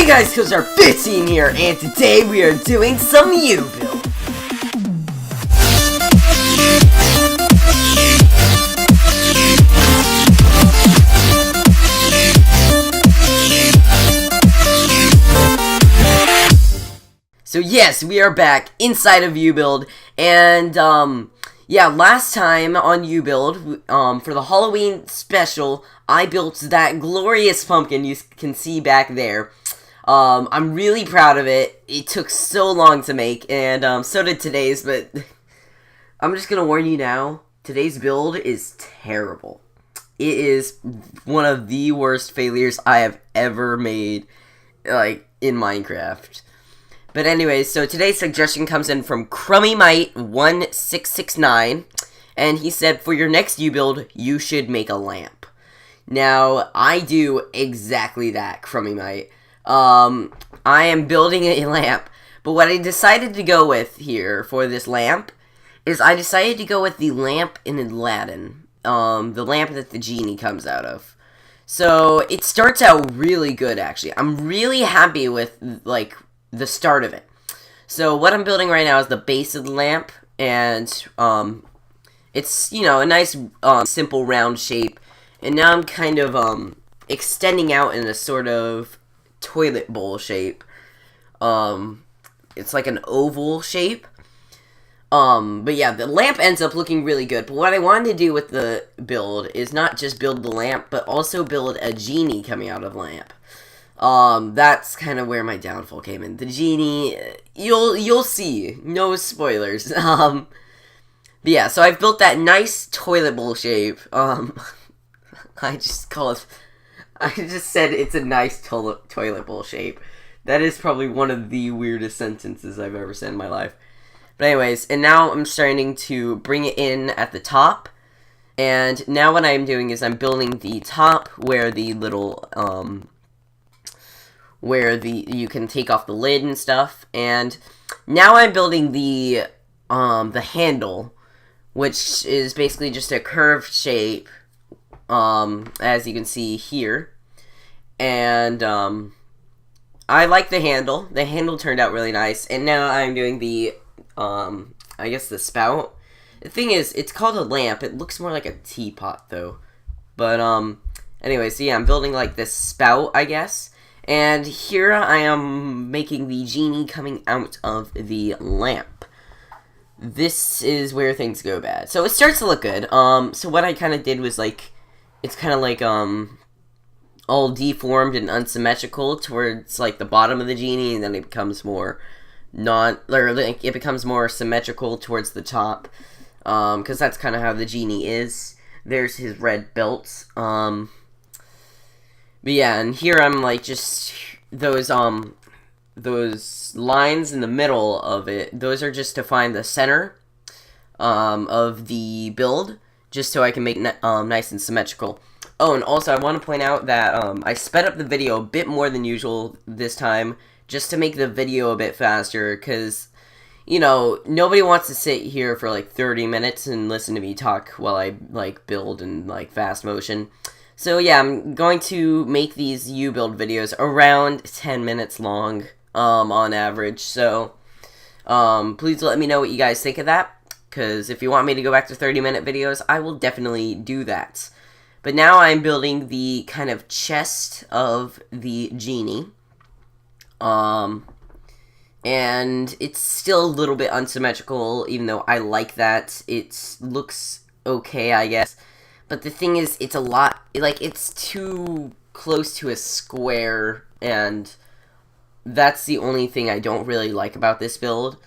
guys, Coach 15 here, and today we are doing some U-Build. So yes, we are back inside of U-Build, and yeah, last time on U-Build, for the Halloween special, I built that glorious pumpkin you can see back there. I'm really proud of it. It took so long to make, and so did today's, but I'm just gonna warn you now, today's build is terrible. It is one of the worst failures I have ever made, like, in Minecraft. But anyways, so today's suggestion comes in from CrummyMite1669, and he said, for your next U-Build, you should make a lamp. Now, I do exactly that, CrummyMite. I am building a lamp, but what I decided to go with here for this lamp is I decided to go with the lamp in Aladdin, the lamp that the genie comes out of. So, it starts out really good, actually. I'm really happy with, like, the start of it. So, what I'm building right now is the base of the lamp, and, it's, you know, a nice, simple round shape, and now I'm kind of, extending out in a sort of toilet bowl shape. It's like an oval shape. But yeah, the lamp ends up looking really good. But what I wanted to do with the build is not just build the lamp, but also build a genie coming out of the lamp. That's kind of where my downfall came in. The genie, you'll see. No spoilers. But yeah, so I've built that nice toilet bowl shape. I just said it's a nice toilet bowl shape. That is probably one of the weirdest sentences I've ever said in my life. But anyways, and now I'm starting to bring it in at the top. And now what I'm doing is I'm building the top where the little, you can take off the lid and stuff. And now I'm building the handle, which is basically just a curved shape. As you can see here, and, I like the handle. The handle turned out really nice, and now I'm doing the, I guess the spout. The thing is, it's called a lamp. It looks more like a teapot, though. But, anyway, so yeah, I'm building, like, this spout, I guess, and here I am making the genie coming out of the lamp. This is where things go bad. So it starts to look good. So what I kind of did was, like, it's kind of like, all deformed and unsymmetrical towards, like, the bottom of the genie, and then it becomes more it becomes more symmetrical towards the top, because that's kind of how the genie is. There's his red belt, but yeah, and here I'm, like, just, those lines in the middle of it, those are just to find the center, of the build, just so I can make it nice and symmetrical. Oh, and also I want to point out that I sped up the video a bit more than usual this time, just to make the video a bit faster, because, you know, nobody wants to sit here for like 30 minutes and listen to me talk while I, like, build in, like, fast motion. So yeah, I'm going to make these U-Build videos around 10 minutes long, on average, so, please let me know what you guys think of that. Because if you want me to go back to 30-minute videos, I will definitely do that. But now I'm building the kind of chest of the genie. And it's still a little bit unsymmetrical, even though I like that. It looks okay, I guess. But the thing is, it's a lot, like, it's too close to a square, and that's the only thing I don't really like about this build.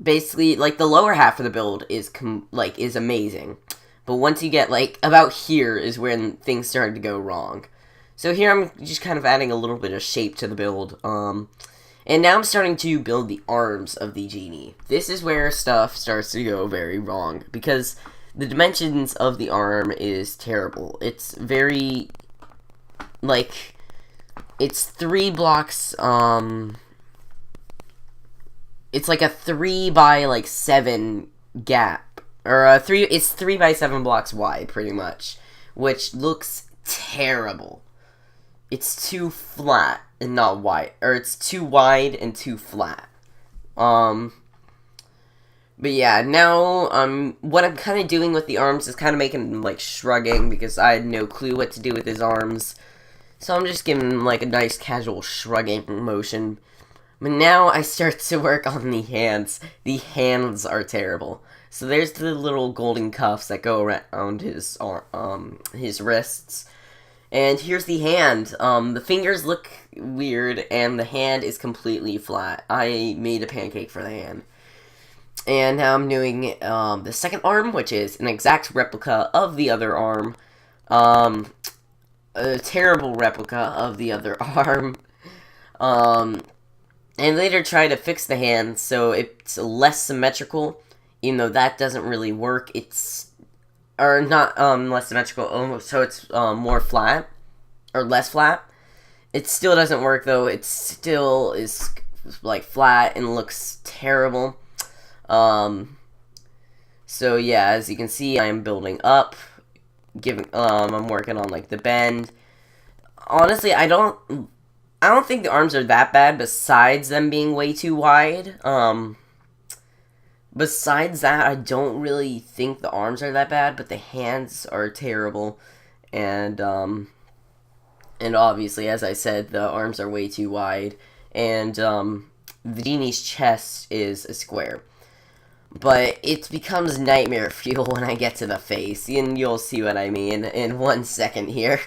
Basically, like, the lower half of the build is, is amazing. But once you get, like, about here is when things started to go wrong. So here I'm just kind of adding a little bit of shape to the build. And now I'm starting to build the arms of the genie. This is where stuff starts to go very wrong, because the dimensions of the arm is terrible. It's very, like, it's 3 blocks, it's like a 3 by, like, 7 gap, or it's 3 by 7 blocks wide, pretty much, which looks terrible. it's too flat and not wide, or it's too wide and too flat. But yeah, now, what I'm kind of doing with the arms is kind of making him, like, shrugging, because I had no clue what to do with his arms. So I'm just giving him, like, a nice casual shrugging motion. But now I start to work on the hands. The hands are terrible. So there's the little golden cuffs that go around his wrists. And here's the hand. The fingers look weird, and the hand is completely flat. I made a pancake for the hand. And now I'm doing the second arm, which is an exact replica of the other arm. A terrible replica of the other arm. And later try to fix the hand so it's less symmetrical, even though that doesn't really work. Or not less symmetrical, so it's more flat, or less flat. It still doesn't work, though. It still is, like, flat and looks terrible. So yeah, as you can see, I am building up, I'm working on, like, the bend. Honestly, I don't think the arms are that bad, besides them being way too wide. Besides that, I don't really think the arms are that bad, but the hands are terrible, and obviously, as I said, the arms are way too wide, and, the genie's chest is a square. But it becomes nightmare fuel when I get to the face, and you'll see what I mean in 1 second here.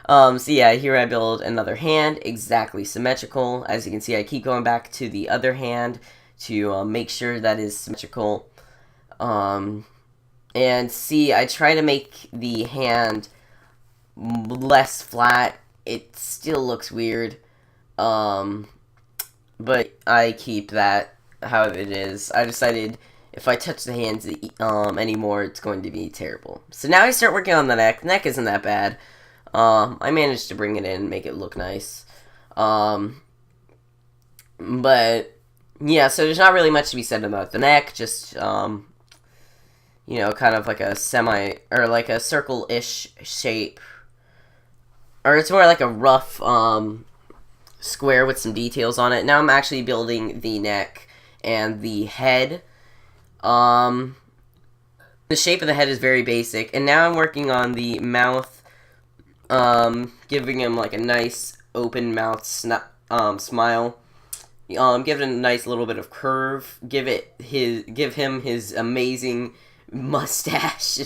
So yeah, here I build another hand, exactly symmetrical. As you can see, I keep going back to the other hand to make sure that is symmetrical. And see, I try to make the hand less flat. It still looks weird. But I keep that how it is. I decided if I touch the hands anymore, it's going to be terrible. So now I start working on the neck. The neck isn't that bad. I managed to bring it in and make it look nice. But yeah, so there's not really much to be said about the neck. Just you know, kind of like a like a circle-ish shape, or it's more like a rough square with some details on it. Now I'm actually building the neck and the head. The shape of the head is very basic, and now I'm working on the mouth, giving him like a nice open mouth smile. Give it a nice little bit of curve. Give him his amazing mustache,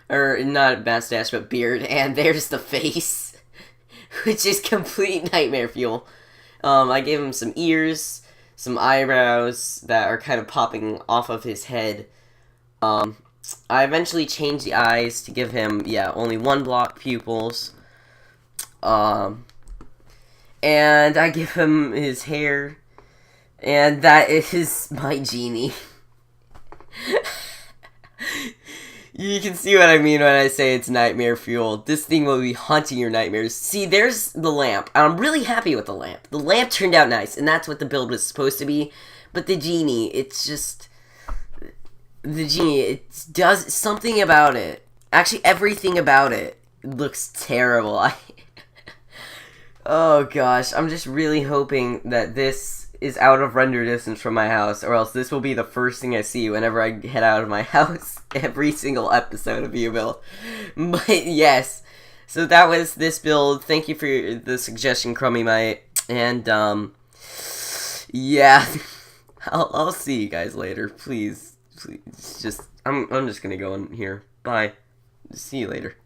or not mustache, but beard. And there's the face, which is complete nightmare fuel. I gave him some ears, some eyebrows that are kind of popping off of his head. I eventually changed the eyes to give him, yeah, only 1 block pupils. And I give him his hair, and that is my genie. You can see what I mean when I say it's nightmare fuel. This thing will be haunting your nightmares. See, there's the lamp. I'm really happy with the lamp. The lamp turned out nice, and that's what the build was supposed to be. But the genie, it's just... The genie, it does something about it. Actually, everything about it looks terrible. Oh gosh, I'm just really hoping that this is out of render distance from my house, or else this will be the first thing I see whenever I head out of my house every single episode of U-Build. But yes, so that was this build. Thank you for the suggestion, Crummy Mite, and yeah, I'll see you guys later. Please, I'm just gonna go in here. Bye. See you later.